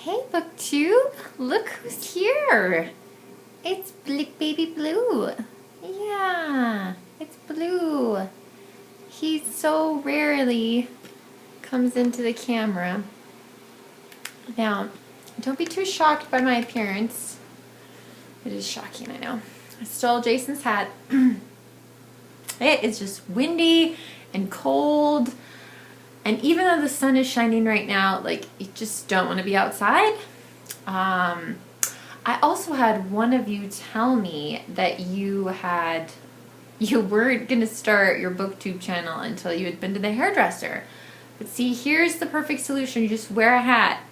Hey BookTube, look who's here. It's baby Blue. Yeah, it's Blue. He so rarely comes into the camera. Now, don't be too shocked by my appearance. It is shocking, I know. I stole Jason's hat. It is just windy and cold. And even though the sun is shining right now, like, you just don't want to be outside. I also had one of you tell me that you weren't going to start your BookTube channel until you had been to the hairdresser. But see, here's the perfect solution. You just wear a hat.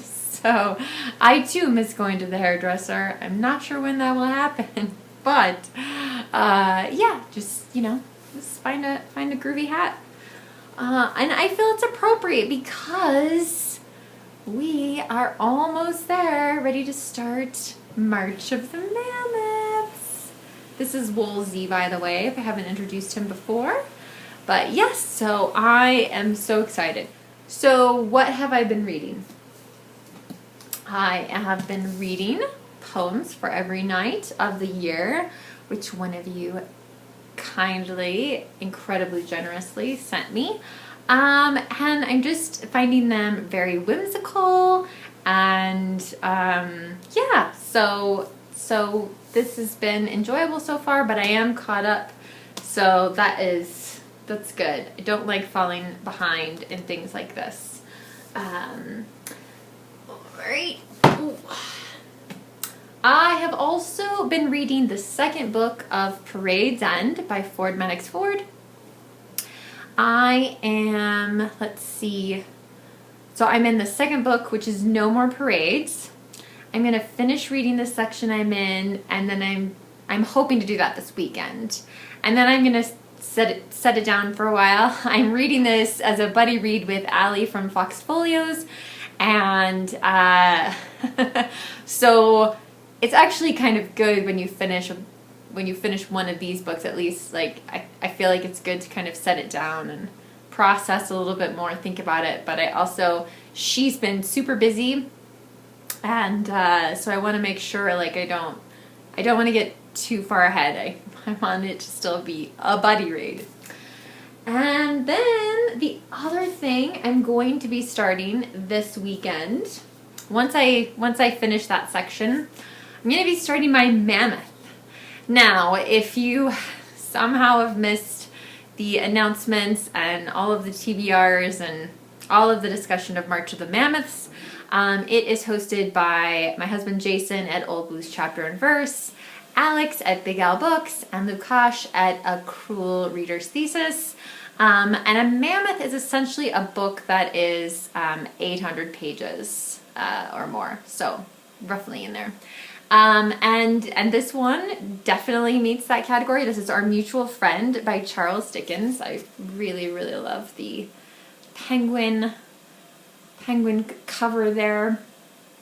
So, I too miss going to the hairdresser. I'm not sure when that will happen. But, yeah, just find a groovy hat. And I feel it's appropriate because we are almost there, ready to start March of the Mammoths. This is Woolsey, by the way, if I haven't introduced him before. But yes, so I am so excited. So what have I been reading? I have been reading Poems for Every Night of the Year, which one of you kindly, incredibly generously sent me. And I'm just finding them very whimsical and yeah, so this has been enjoyable so far, but I am caught up, so that's good. I don't like falling behind in things like this. Alright. I have also been reading the second book of Parade's End by Maddox. I am, let's see, so I'm in the second book, which is No More Parades. I'm going to finish reading the section I'm in, and then I'm hoping to do that this weekend. And then I'm going to set it down for a while. I'm reading this as a buddy read with Allie from Fox Folios, and so it's actually kind of good when you finish one of these books, at least. Like, I feel like it's good to kind of set it down and process a little bit more, think about it. But she's been super busy, and so I want to make sure, like, I don't want to get too far ahead. I want it to still be a buddy read. And then the other thing I'm going to be starting this weekend, once I finish that section, I'm going to be starting my Mammoth. Now, if you somehow have missed the announcements and all of the TBRs and all of the discussion of March of the Mammoths, it is hosted by my husband Jason at Old Blues Chapter and Verse, Alex at Big Al Books, and Lukash at A Cruel Reader's Thesis. And a Mammoth is essentially a book that is 800 pages or more, so roughly in there. And this one definitely meets that category. This is Our Mutual Friend by Charles Dickens. I really, really love the penguin cover there.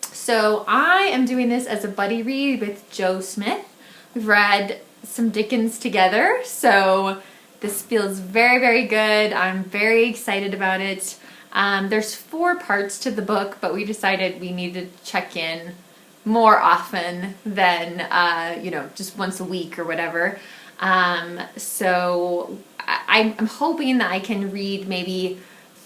So I am doing this as a buddy read with Joe Smith. We've read some Dickens together, so this feels very, very good. I'm very excited about it. There's 4 parts to the book, but we decided we needed to check in more often than, just once a week or whatever. So I'm hoping that I can read maybe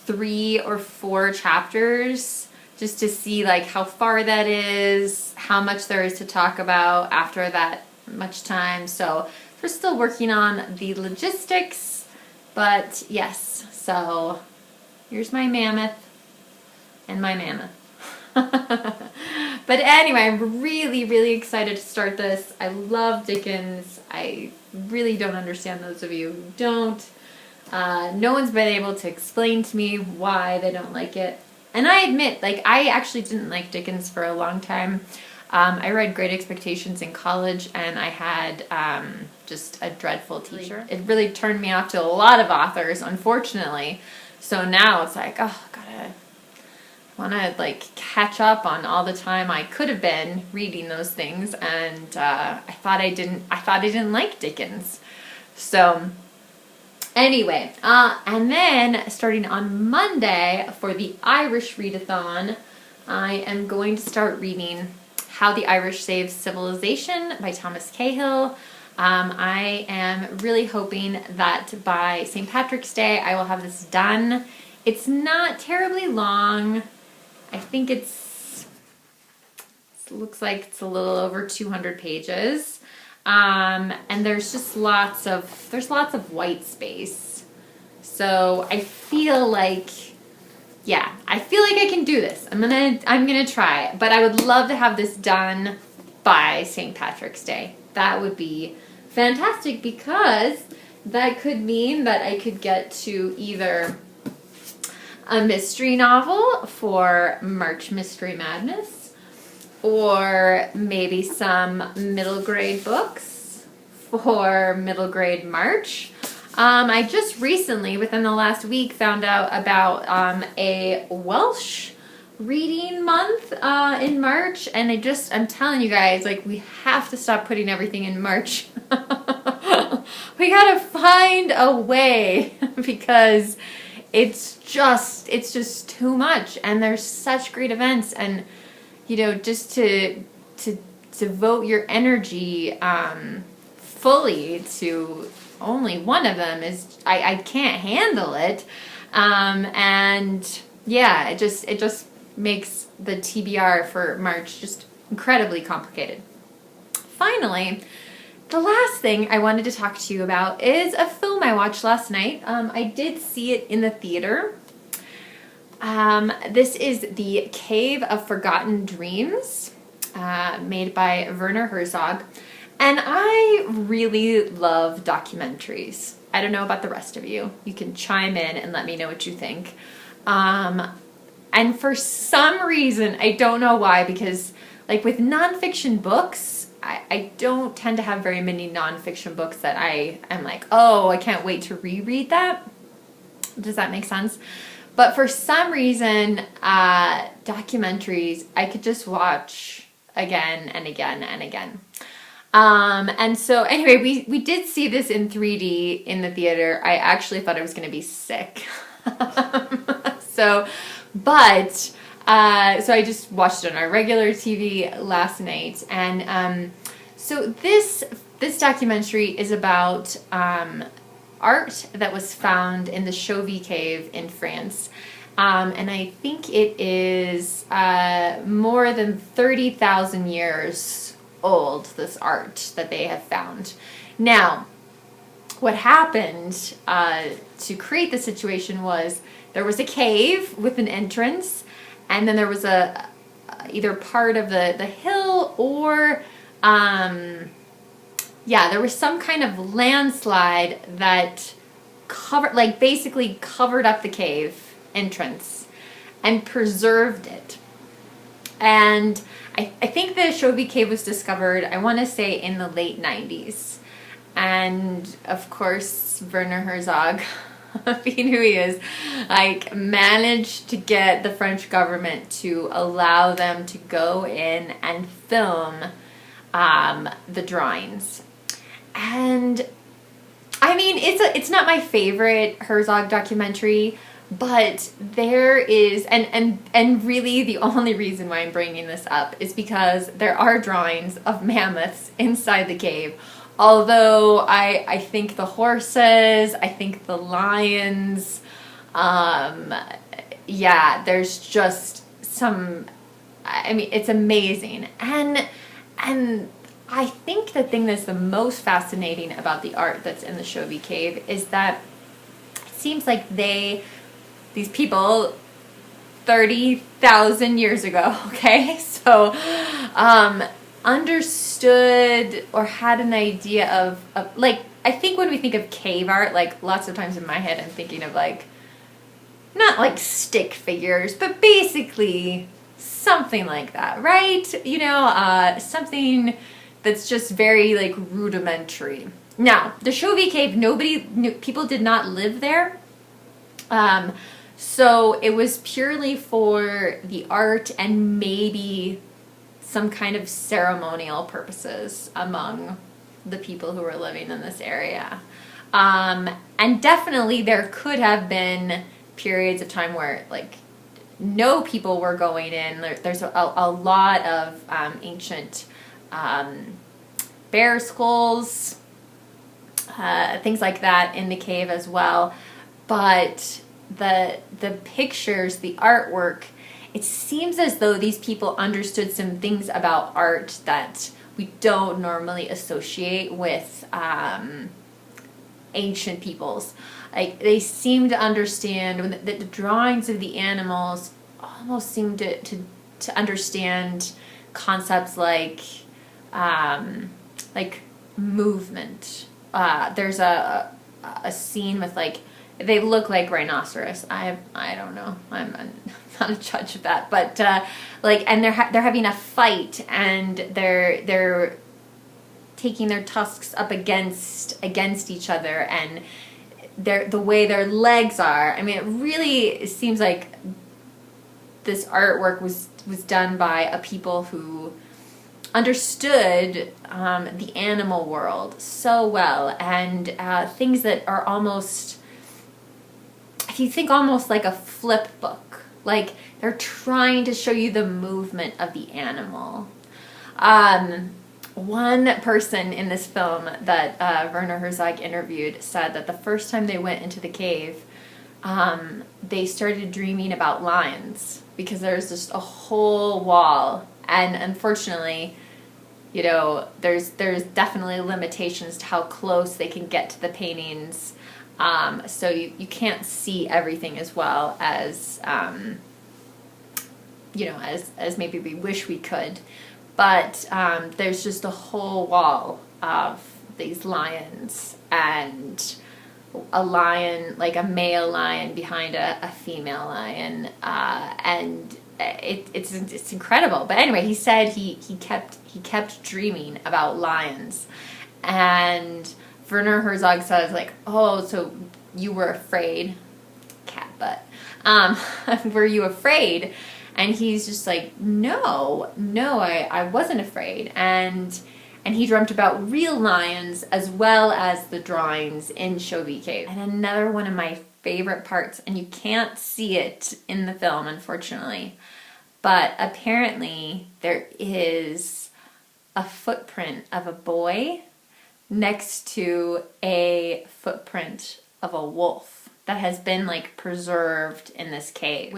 3 or 4 chapters just to see, like, how far that is, how much there is to talk about after that much time. So we're still working on the logistics, but yes, so here's my Mammoth and my Mammoth. But anyway, I'm really, really excited to start this. I love Dickens. I really don't understand those of you who don't. No one's been able to explain to me why they don't like it. And I admit, like, I actually didn't like Dickens for a long time. I read Great Expectations in college, and I had just a dreadful teacher. It really turned me off to a lot of authors, unfortunately. So now it's like, oh, want to, like, catch up on all the time I could have been reading those things, and I thought I didn't like Dickens. So Anyway, and then starting on Monday for the Irish readathon, I am going to start reading How the Irish Saved Civilization by Thomas Cahill. I am really hoping that by St. Patrick's Day I will have this done. It's not terribly long. I think it looks like it's a little over 200 pages. And there's just lots of white space. So I feel like I can do this. I'm gonna try it. But I would love to have this done by St. Patrick's Day. That would be fantastic, because that could mean that I could get to either a mystery novel for March Mystery Madness, or maybe some middle grade books for middle grade March. I just recently, within the last week, found out about a Welsh reading month in March, and I'm telling you guys, like, we have to stop putting everything in March. We gotta find a way, because it's just too much, and there's such great events, and just to devote your energy fully to only one of them is I can't handle it, and yeah, it just makes the TBR for March just incredibly complicated. Finally, the last thing I wanted to talk to you about is a film I watched last night. I did see it in the theater. This is The Cave of Forgotten Dreams, made by Werner Herzog. And I really love documentaries. I don't know about the rest of you. You can chime in and let me know what you think. And for some reason, I don't know why, because like with nonfiction books, I don't tend to have very many nonfiction books that I am like, oh, I can't wait to reread that. Does that make sense? But for some reason, documentaries, I could just watch again and again and again. And so anyway, we did see this in 3D in the theater. I actually thought I was going to be sick. So I just watched it on our regular TV last night. And so this documentary is about art that was found in the Chauvet Cave in France. And I think it is more than 30,000 years old, this art that they have found. Now, what happened to create the situation was there was a cave with an entrance, and then there was either part of the hill or there was some kind of landslide that basically covered up the cave entrance and preserved it. And I think the Chauvet Cave was discovered, I want to say, in the late 90s. And, of course, Werner Herzog, being who he is, managed to get the French government to allow them to go in and film the drawings. And, I mean, it's not my favorite Herzog documentary, but there is, and really the only reason why I'm bringing this up is because there are drawings of mammoths inside the cave. Although I think the horses, I think the lions, there's just some, I mean, it's amazing. And I think the thing that's the most fascinating about the art that's in the Chauvet Cave is that it seems like these people 30,000 years ago, okay? So, understood or had an idea of I think when we think of cave art, lots of times in my head I'm thinking of not stick figures, but basically something like that, right? Something that's just very rudimentary. Now, the Chauvet Cave, people did not live there. So it was purely for the art and maybe some kind of ceremonial purposes among the people who were living in this area. And definitely there could have been periods of time where like no people were going in. There's a lot of ancient bear skulls, things like that in the cave as well. But the pictures, the artwork, it seems as though these people understood some things about art that we don't normally associate with ancient peoples. Like they seem to understand the drawings of the animals almost seem to understand concepts like movement. There's a scene with like they look like rhinoceros. I don't know. I'm not a judge of that, but and they're having a fight and they're taking their tusks up against each other, and the way their legs are. I mean, it really seems like this artwork was done by a people who understood the animal world so well, and things that are almost, if you think almost like a flip book, like they're trying to show you the movement of the animal. One person in this film that Werner Herzog interviewed said that the first time they went into the cave, they started dreaming about lions because there's just a whole wall, and unfortunately, you know, there's definitely limitations to how close they can get to the paintings, so you can't see everything as well as as maybe we wish we could. But there's just a whole wall of these lions, and a lion, like a male lion behind a female lion, and it's incredible. But anyway, he said he kept dreaming about lions, and Werner Herzog says like, oh, so you were afraid, cat butt, were you afraid? And he's just like, no, I wasn't afraid. And he dreamt about real lions as well as the drawings in Shovey Cave. And another one of my favorite parts, and you can't see it in the film, unfortunately, but apparently there is a footprint of a boy next to a footprint of a wolf that has been like preserved in this cave.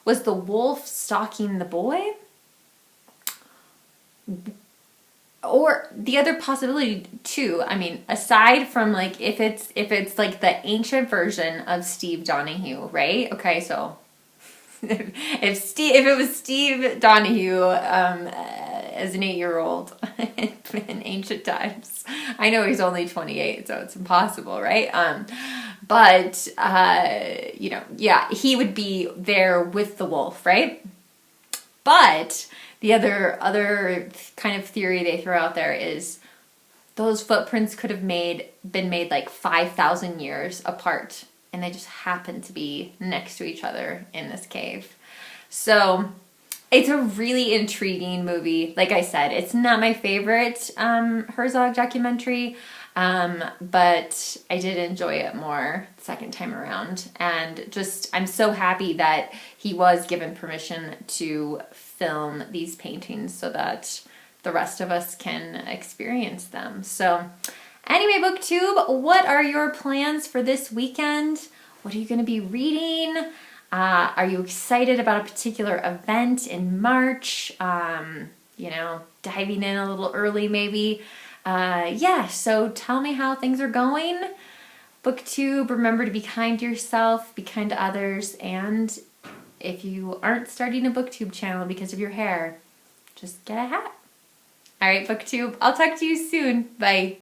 Was the wolf stalking the boy? Or the other possibility too, I mean, aside from like if it's like the ancient version of Steve Donahue, right? Okay, so if it was Steve Donahue as an 8-year-old in ancient times, I know he's only 28, so it's impossible, right? But yeah, he would be there with the wolf, right? But the other kind of theory they throw out there is those footprints could have been made like 5,000 years apart, and they just happen to be next to each other in this cave. So it's a really intriguing movie. Like I said, it's not my favorite Herzog documentary, but I did enjoy it more the second time around. And just, I'm so happy that he was given permission to film these paintings so that the rest of us can experience them. So anyway, BookTube, what are your plans for this weekend? What are you going to be reading? Are you excited about a particular event in March? Diving in a little early maybe. Yeah, so tell me how things are going. BookTube, remember to be kind to yourself, be kind to others, and if you aren't starting a BookTube channel because of your hair, just get a hat. All right, BookTube, I'll talk to you soon. Bye.